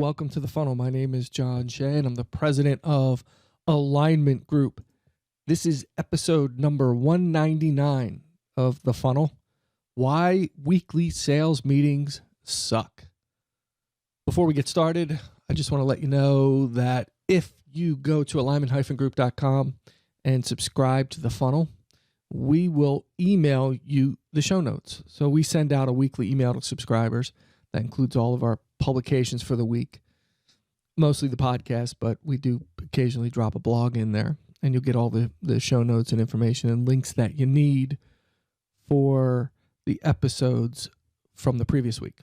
Welcome to The Funnel. My name is John Shea, and I'm the president of Alignment Group. This is episode number 199 of The Funnel. Why weekly sales meetings suck. Before we get started, I just want to let you know that if you go to alignment-group.com and subscribe to The Funnel, we will email you the show notes. So we send out a weekly email to subscribers that includes all of our publications for the week, mostly the podcast, but we do occasionally drop a blog in there, and you'll get all the show notes and information and links that you need for the episodes from the previous week.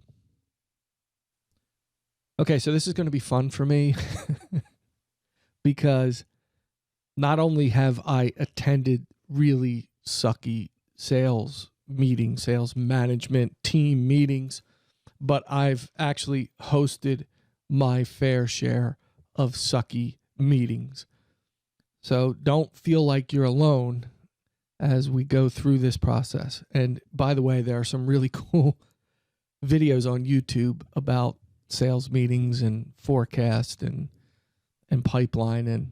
Okay, so this is going to be fun for me because not only have I attended really sucky sales meetings, sales management team meetings, but I've actually hosted my fair share of sucky meetings. So don't feel like you're alone as we go through this process. And by the way, there are some really cool videos on YouTube about sales meetings and forecast and pipeline. And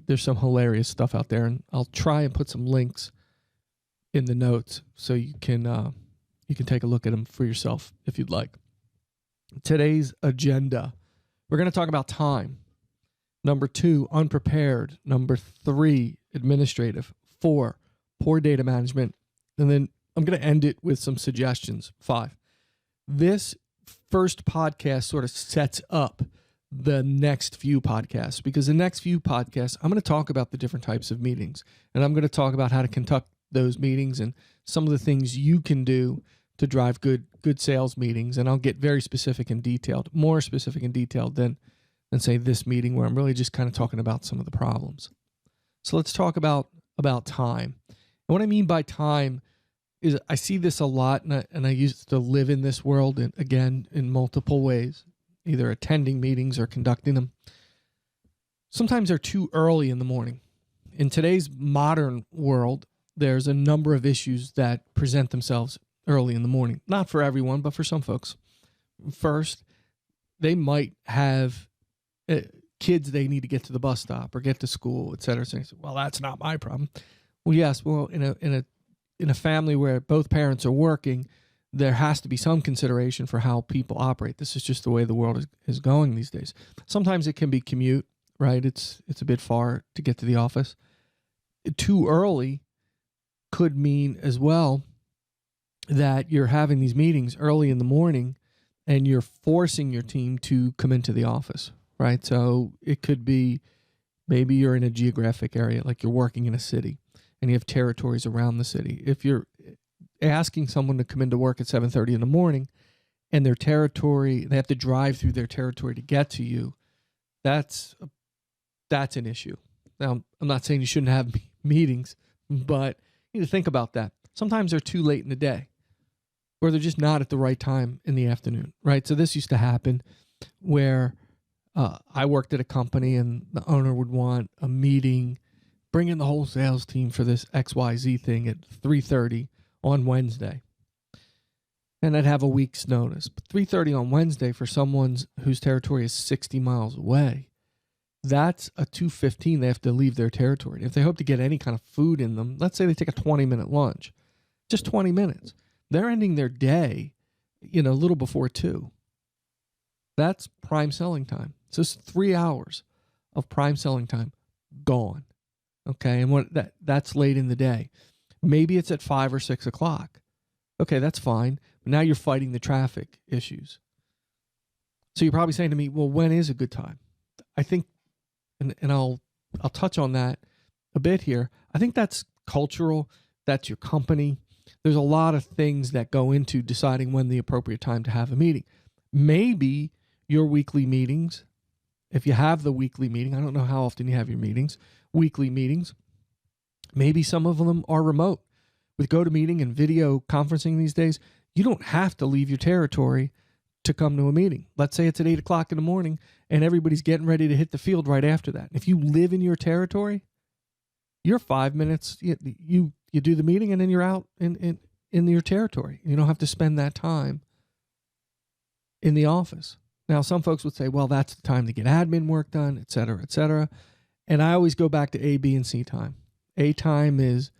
there's some hilarious stuff out there. And I'll try and put some links in the notes so you can take a look at them for yourself if you'd like. Today's agenda, we're going to talk about time. Number 2, unprepared. Number 3, administrative. 4, poor data management. And then I'm going to end it with some suggestions. 5. This first podcast sort of sets up the next few podcasts, because the next few podcasts, I'm going to talk about the different types of meetings, and I'm going to talk about how to conduct those meetings and some of the things you can do to drive good sales meetings. And I'll get very specific and detailed, more specific and detailed than say this meeting where I'm really just kind of talking about some of the problems. So let's talk about time. And what I mean by time is I see this a lot, and I used to live in this world, and again, in multiple ways, either attending meetings or conducting them. Sometimes they're too early in the morning. In today's modern world, there's a number of issues that present themselves early in the morning. Not for everyone, but for some folks. First, they might have kids they need to get to the bus stop or get to school, et cetera. So you say, well, that's not my problem. Well, yes. Well, in a family where both parents are working, there has to be some consideration for how people operate. This is just the way the world is going these days. Sometimes it can be commute, right? It's a bit far to get to the office. Too early could mean as well that you're having these meetings early in the morning and you're forcing your team to come into the office, right? So it could be maybe you're in a geographic area, like you're working in a city and you have territories around the city. If you're asking someone to come into work at 7:30 in the morning and their territory, they have to drive through their territory to get to you, that's an issue. Now, I'm not saying you shouldn't have meetings, but you need to think about that. Sometimes they're too late in the day, or they're just not at the right time in the afternoon, right? So this used to happen where I worked at a company and the owner would want a meeting, bring in the whole sales team for this XYZ thing at 3:30 on Wednesday. And I'd have a week's notice. But 3:30 on Wednesday for someone whose territory is 60 miles away, that's a 2:15 they have to leave their territory. If they hope to get any kind of food in them, let's say they take a 20-minute lunch, just 20 minutes. They're ending their day, a little before 2. That's prime selling time. So it's 3 hours of prime selling time gone. Okay, and that's late in the day. Maybe it's at 5 or 6 o'clock. Okay, that's fine. But now you're fighting the traffic issues. So you're probably saying to me, well, when is a good time? I think, and I'll touch on that a bit here. I think that's cultural. That's your company. There's a lot of things that go into deciding when the appropriate time to have a meeting. Maybe your weekly meetings, if you have the weekly meeting, I don't know how often you have your meetings, weekly meetings, maybe some of them are remote. With GoToMeeting and video conferencing these days, you don't have to leave your territory to come to a meeting. Let's say it's at 8 o'clock in the morning and everybody's getting ready to hit the field right after that. If you live in your territory, you're 5 minutes, you do the meeting and then you're out in your territory. You don't have to spend that time in the office. Now, some folks would say, well, that's the time to get admin work done, et cetera, et cetera. And I always go back to A, B, and C time. A time is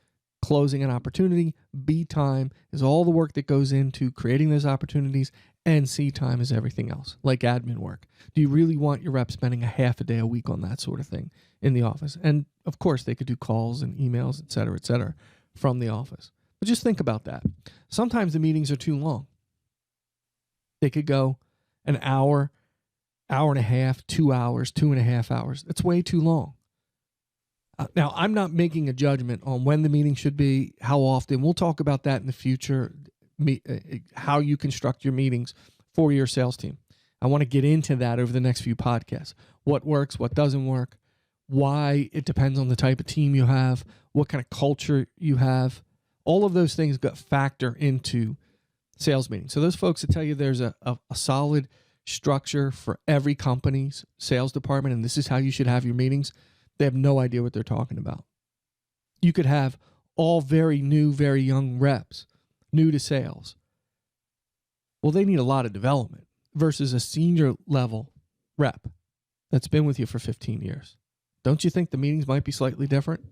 closing an opportunity. B time is all the work that goes into creating those opportunities. And C time is everything else, like admin work. Do you really want your rep spending a half a day a week on that sort of thing in the office? And of course, they could do calls and emails, et cetera, from the office. But just think about that. Sometimes the meetings are too long. They could go an hour, hour and a half, 2 hours, 2.5 hours. That's way too long. Now, I'm not making a judgment on when the meeting should be, how often. We'll talk about that in the future, how you construct your meetings for your sales team. I want to get into that over the next few podcasts. What works, what doesn't work, why it depends on the type of team you have, what kind of culture you have. All of those things factor into sales meetings. So those folks that tell you there's a solid structure for every company's sales department, and this is how you should have your meetings, they have no idea what they're talking about. You could have all very new, very young reps, new to sales. Well, they need a lot of development versus a senior level rep that's been with you for 15 years. Don't you think the meetings might be slightly different?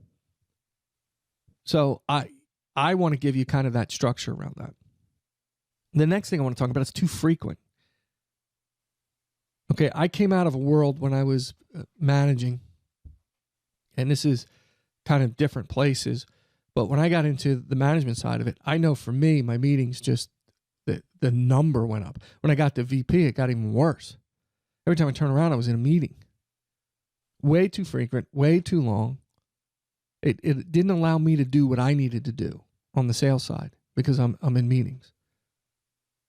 So I want to give you kind of that structure around that. The next thing I want to talk about is too frequent. Okay, I came out of a world when I was managing, and this is kind of different places, but when I got into the management side of it, I know for me, my meetings just, the number went up. When I got to VP, it got even worse. Every time I turned around, I was in a meeting. Way too frequent, way too long. It didn't allow me to do what I needed to do on the sales side because I'm in meetings.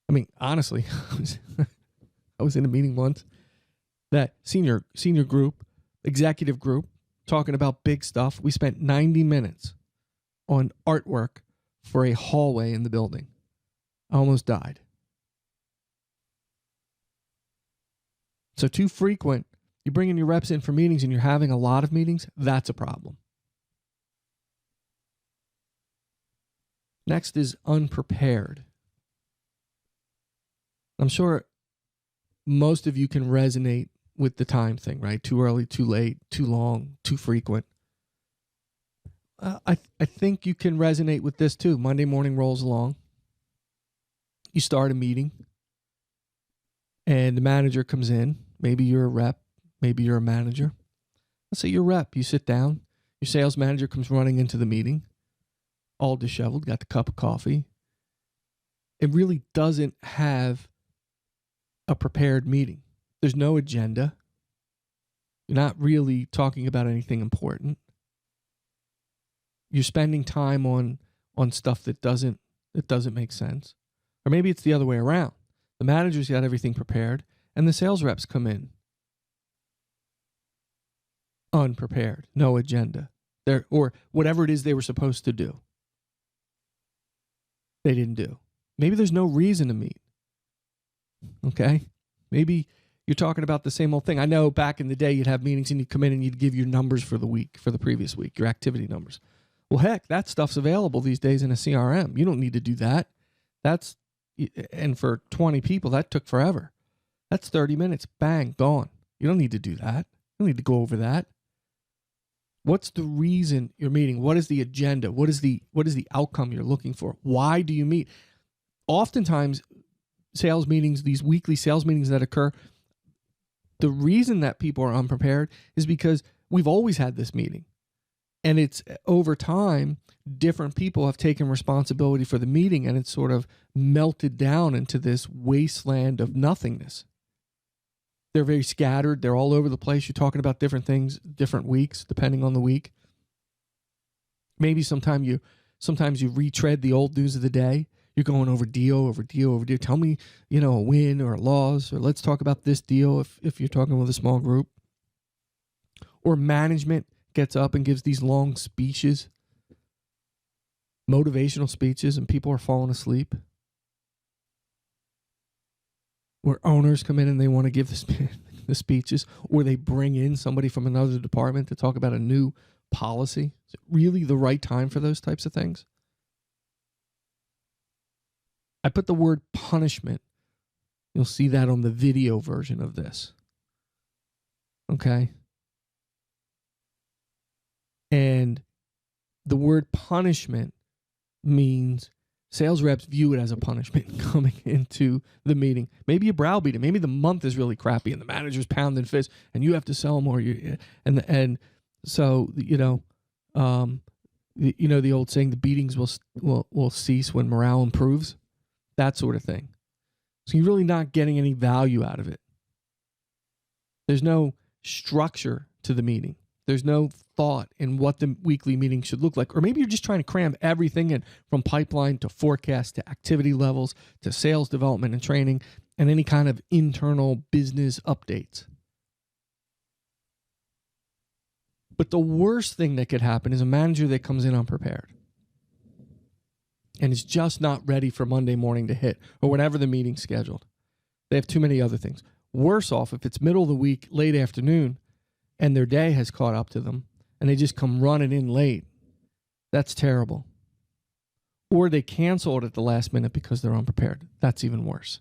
I mean, honestly, I was in a meeting once, that senior group, executive group, talking about big stuff. We spent 90 minutes on artwork for a hallway in the building. I almost died. So too frequent. You bring in your reps in for meetings and you're having a lot of meetings, that's a problem. Next is unprepared. I'm sure most of you can resonate with the time thing, right? Too early, too late, too long, too frequent. I think you can resonate with this too. Monday morning rolls along. You start a meeting and the manager comes in. Maybe you're a rep. Maybe you're a manager. Let's say you're a rep. You sit down. Your sales manager comes running into the meeting, all disheveled, got the cup of coffee. It really doesn't have a prepared meeting. There's no agenda. You're not really talking about anything important. You're spending time on stuff that doesn't make sense. Or maybe it's the other way around. The manager's got everything prepared and the sales reps come in unprepared, no agenda. Or whatever it is they were supposed to do, they didn't do. Maybe there's no reason to meet. Okay? Maybe you're talking about the same old thing. I know back in the day you'd have meetings and you'd come in and you'd give your numbers for the week, for the previous week, your activity numbers. Well, heck, that stuff's available these days in a CRM. You don't need to do that. And for 20 people, that took forever. That's 30 minutes. Bang, gone. You don't need to do that. You don't need to go over that. What's the reason you're meeting? What is the agenda? What is the outcome you're looking for? Why do you meet? Oftentimes, sales meetings, these weekly sales meetings that occur, the reason that people are unprepared is because we've always had this meeting. And it's over time, different people have taken responsibility for the meeting and it's sort of melted down into this wasteland of nothingness. They're very scattered. They're all over the place. You're talking about different things, different weeks, depending on the week. Maybe sometimes you retread the old news of the day. You're going over deal. Tell me, a win or a loss, or let's talk about this deal if you're talking with a small group. Or management gets up and gives these long speeches, motivational speeches, and people are falling asleep. Where owners come in and they want to give the speeches, or they bring in somebody from another department to talk about a new policy. Is it really the right time for those types of things? I put the word punishment You'll see that on the video version of this. Okay? And the word punishment means sales reps view it as a punishment coming into the meeting. Maybe you browbeat it. Maybe the month is really crappy and the manager's pounding fist and you have to sell more. And so, the old saying, the beatings will cease when morale improves, that sort of thing. So you're really not getting any value out of it. There's no structure to the meeting. There's no thought in what the weekly meeting should look like. Or maybe you're just trying to cram everything in, from pipeline to forecast to activity levels to sales development and training and any kind of internal business updates. But the worst thing that could happen is a manager that comes in unprepared and is just not ready for Monday morning to hit or whenever the meeting's scheduled. They have too many other things. Worse off, if it's middle of the week, late afternoon, and their day has caught up to them, and they just come running in late, that's terrible. Or they cancel it at the last minute because they're unprepared. That's even worse.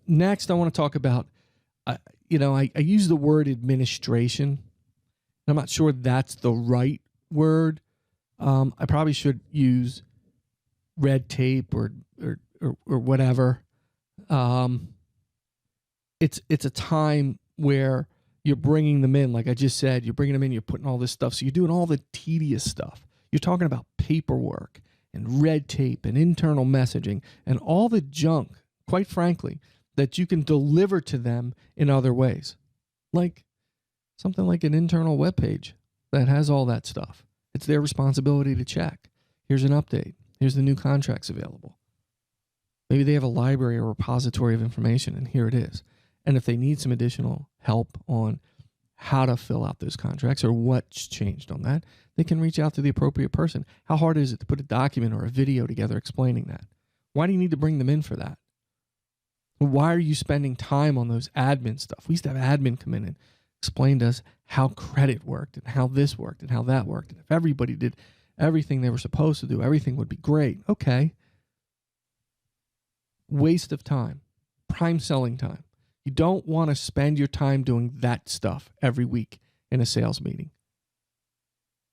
Next, I want to talk about, I use the word administration. I'm not sure that's the right word. I probably should use red tape or whatever. It's a time where you're bringing them in, like I just said, you're bringing them in, you're putting all this stuff. So you're doing all the tedious stuff. You're talking about paperwork and red tape and internal messaging and all the junk, quite frankly, that you can deliver to them in other ways. Like something like an internal webpage that has all that stuff. It's their responsibility to check. Here's an update. Here's the new contracts available. Maybe they have a library or repository of information, and here it is. And if they need some additional help on how to fill out those contracts or what's changed on that, they can reach out to the appropriate person. How hard is it to put a document or a video together explaining that? Why do you need to bring them in for that? Why are you spending time on those admin stuff? We used to have admin come in and explain to us how credit worked and how this worked and how that worked. And if everybody did everything they were supposed to do, everything would be great. Okay. Waste of time. Prime selling time. You don't want to spend your time doing that stuff every week in a sales meeting.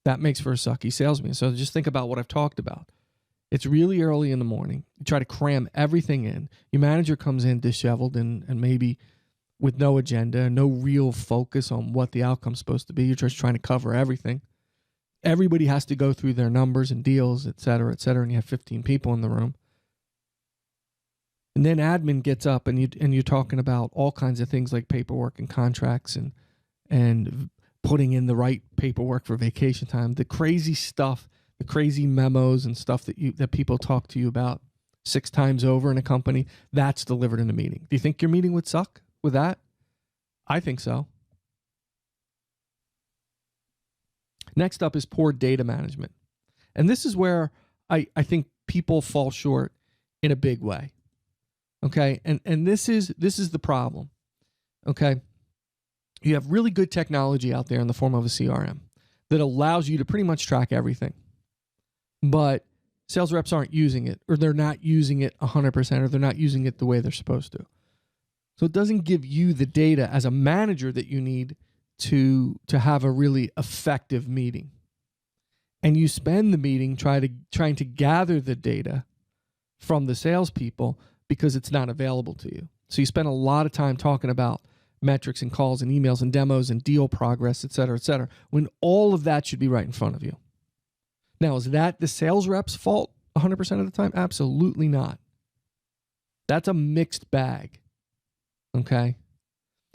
That makes for a sucky sales meeting. So just think about what I've talked about. It's really early in the morning. You try to cram everything in. Your manager comes in disheveled and maybe with no agenda, no real focus on what the outcome's supposed to be. You're just trying to cover everything. Everybody has to go through their numbers and deals, et cetera, and you have 15 people in the room. And then admin gets up and you're talking about all kinds of things like paperwork and contracts and putting in the right paperwork for vacation time, the crazy stuff, the crazy memos and stuff that people talk to you about 6 times over in a company, that's delivered in a meeting. Do you think your meeting would suck with that? I think so. Next up is poor data management. And this is where I think people fall short in a big way. Okay, and this is the problem. Okay, you have really good technology out there in the form of a CRM that allows you to pretty much track everything, but sales reps aren't using it, or they're not using it 100%, or they're not using it the way they're supposed to. So it doesn't give you the data as a manager that you need to have a really effective meeting. And you spend the meeting trying to gather the data from the salespeople because it's not available to you. So you spend a lot of time talking about metrics and calls and emails and demos and deal progress, et cetera, when all of that should be right in front of you. Now, is that the sales rep's fault 100% of the time? Absolutely not. That's a mixed bag. Okay?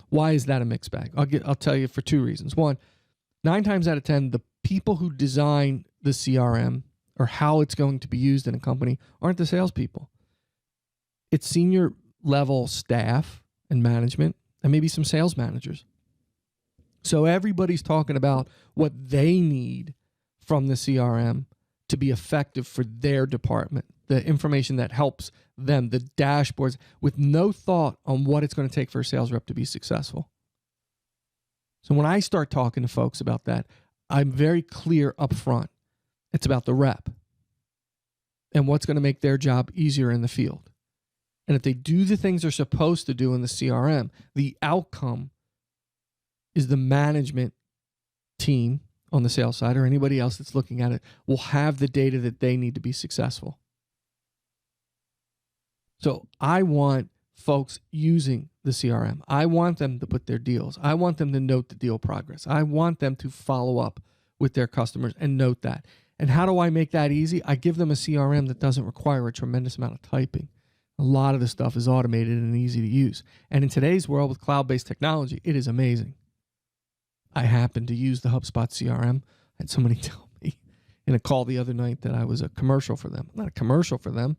Why is that a mixed bag? I'll tell you for 2 reasons. One, 9 times out of 10, the people who design the CRM or how it's going to be used in a company aren't the salespeople. It's senior level staff and management and maybe some sales managers. So everybody's talking about what they need from the CRM to be effective for their department, the information that helps them, the dashboards, with no thought on what it's going to take for a sales rep to be successful. So when I start talking to folks about that, I'm very clear up front. It's about the rep. and what's going to make their job easier in the field. And if they do the things they're supposed to do in the CRM, the outcome is the management team on the sales side or anybody else that's looking at it will have the data that they need to be successful. So I want folks using the CRM. I want them to put their deals. I want them to note the deal progress. I want them to follow up with their customers and note that. And how do I make that easy? I give them a CRM that doesn't require a tremendous amount of typing. A lot of the stuff is automated and easy to use. And in today's world with cloud-based technology, it is amazing. I happen to use the HubSpot CRM. I had somebody tell me in a call the other night that I was a commercial for them. I'm not a commercial for them.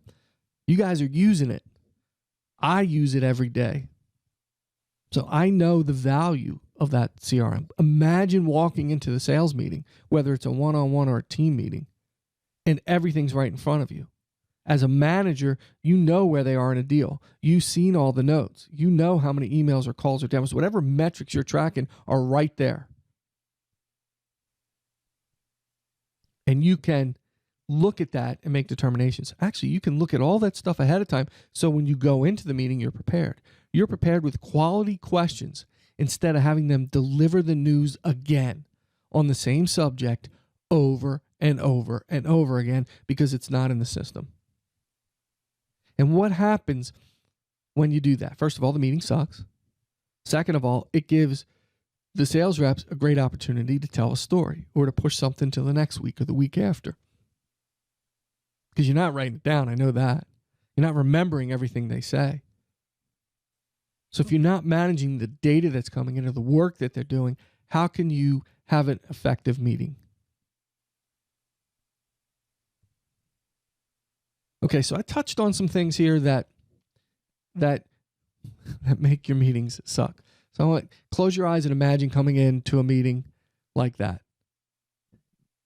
You guys are using it. I use it every day. So I know the value of that CRM. Imagine walking into the sales meeting, whether it's a one-on-one or a team meeting, and everything's right in front of you. As a manager, you know where they are in a deal. You've seen all the notes. You know how many emails or calls or demos, whatever metrics you're tracking are right there. And you can look at that and make determinations. Actually, you can look at all that stuff ahead of time so when you go into the meeting, you're prepared. You're prepared with quality questions instead of having them deliver the news again on the same subject over and over and over again because it's not in the system. And what happens when you do that? First of all, the meeting sucks. Second of all, it gives the sales reps a great opportunity to tell a story or to push something to the next week or the week after. Because you're not writing it down. I know that. You're not remembering everything they say. So if you're not managing the data that's coming in or the work that they're doing, how can you have an effective meeting? Okay, so I touched on some things here that make your meetings suck. So I want close your eyes and imagine coming into a meeting like that.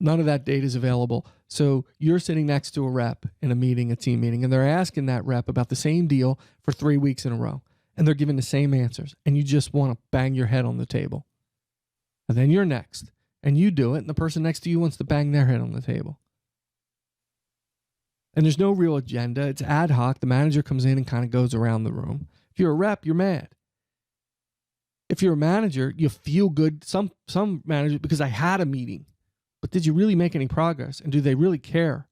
None of that data is available. So you're sitting next to a rep in a meeting, a team meeting, and they're asking that rep about the same deal for 3 weeks in a row. And they're giving the same answers. And you just want to bang your head on the table. And then you're next. And you do it. And the person next to you wants to bang their head on the table. And there's no real agenda. It's ad hoc. The manager comes in and kind of goes around the room. If you're a rep, you're mad. If you're a manager, you feel good. Some managers, because I had a meeting. But did you really make any progress? And do they really care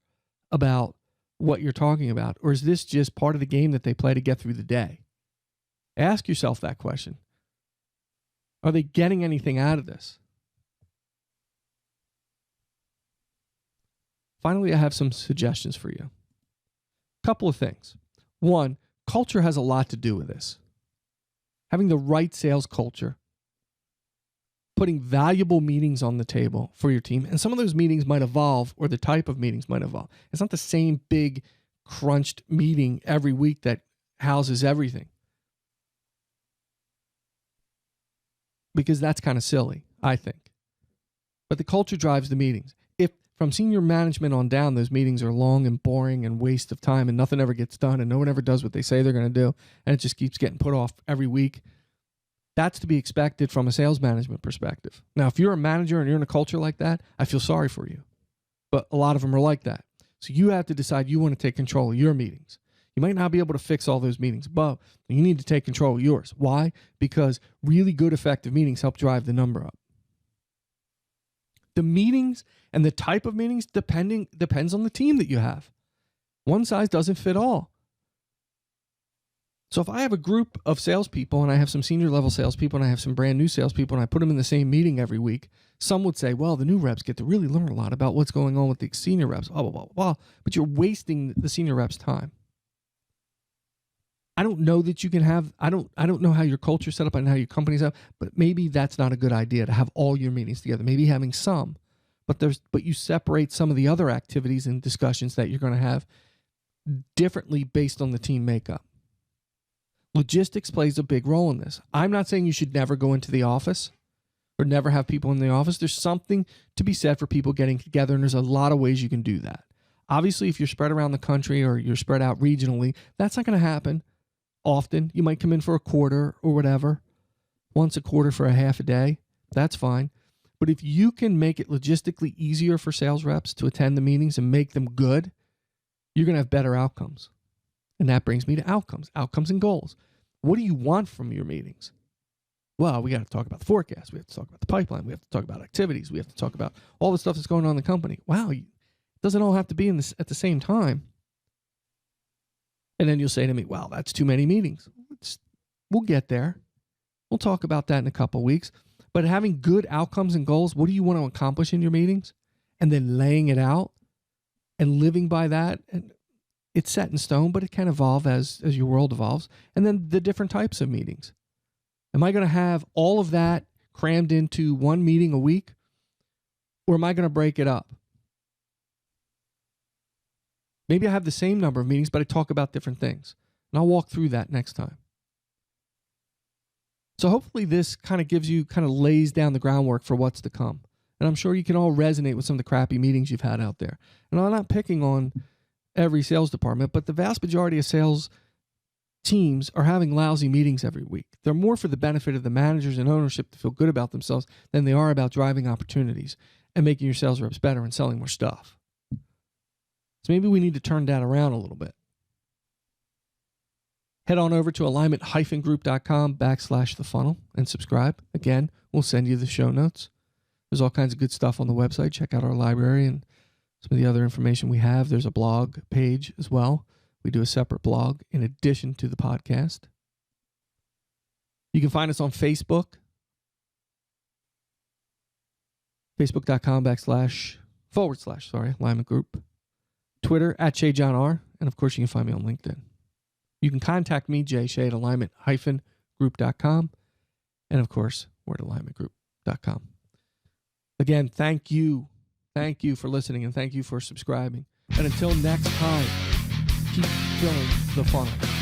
about what you're talking about? Or is this just part of the game that they play to get through the day? Ask yourself that question. Are they getting anything out of this? Finally, I have some suggestions for you. A couple of things. One, culture has a lot to do with this. Having the right sales culture, putting valuable meetings on the table for your team. And some of those meetings might evolve, or the type of meetings might evolve. It's not the same big crunched meeting every week that houses everything. Because that's kind of silly, I think. But the culture drives the meetings. If from senior management on down, those meetings are long and boring and waste of time and nothing ever gets done and no one ever does what they say they're going to do and it just keeps getting put off every week, that's to be expected from a sales management perspective. Now, if you're a manager and you're in a culture like that, I feel sorry for you. But a lot of them are like that. So you have to decide you want to take control of your meetings. You might not be able to fix all those meetings, but you need to take control of yours. Why? Because really good, effective meetings help drive the number up. The meetings and the type of meetings depends on the team that you have. One size doesn't fit all. So if I have a group of salespeople and I have some senior level salespeople and I have some brand new salespeople and I put them in the same meeting every week, some would say, well, the new reps get to really learn a lot about what's going on with the senior reps, blah, blah, blah, blah. But you're wasting the senior reps' time. I don't know that you can have, I don't know how your culture's set up and how your company's set up, but maybe that's not a good idea to have all your meetings together. Maybe having some, but you separate some of the other activities and discussions that you're going to have differently based on the team makeup. Logistics plays a big role in this. I'm not saying you should never go into the office or never have people in the office. There's something to be said for people getting together, and there's a lot of ways you can do that. Obviously, if you're spread around the country or you're spread out regionally, that's not going to happen often. You might come in for a quarter or whatever, once a quarter for a half a day. That's fine. But if you can make it logistically easier for sales reps to attend the meetings and make them good, you're going to have better outcomes. And that brings me to outcomes and goals. What do you want from your meetings? Well, we got to talk about the forecast. We have to talk about the pipeline. We have to talk about activities. We have to talk about all the stuff that's going on in the company. Wow, it doesn't all have to be at the same time. And then you'll say to me, wow, that's too many meetings. We'll get there. We'll talk about that in a couple of weeks. But having good outcomes and goals, what do you want to accomplish in your meetings? And then laying it out and living by that. And it's set in stone, but it can evolve as your world evolves. And then the different types of meetings. Am I going to have all of that crammed into one meeting a week? Or am I going to break it up? Maybe I have the same number of meetings, but I talk about different things. And I'll walk through that next time. So hopefully this kind of lays down the groundwork for what's to come. And I'm sure you can all resonate with some of the crappy meetings you've had out there. And I'm not picking on every sales department, but the vast majority of sales teams are having lousy meetings every week. They're more for the benefit of the managers and ownership to feel good about themselves than they are about driving opportunities and making your sales reps better and selling more stuff. So maybe we need to turn that around a little bit. Head on over to alignment-group.com/thefunnel and subscribe. Again, we'll send you the show notes. There's all kinds of good stuff on the website. Check out our library and some of the other information we have. There's a blog page as well. We do a separate blog in addition to the podcast. You can find us on Facebook. Facebook.com/alignment group. Twitter @ShayJohnR. And of course, you can find me on LinkedIn. You can contact me, Jay Shay, at alignment-group.com. And of course, we're at alignmentgroup.com. Again, thank you. Thank you for listening and thank you for subscribing. And until next time, keep filling the funnel.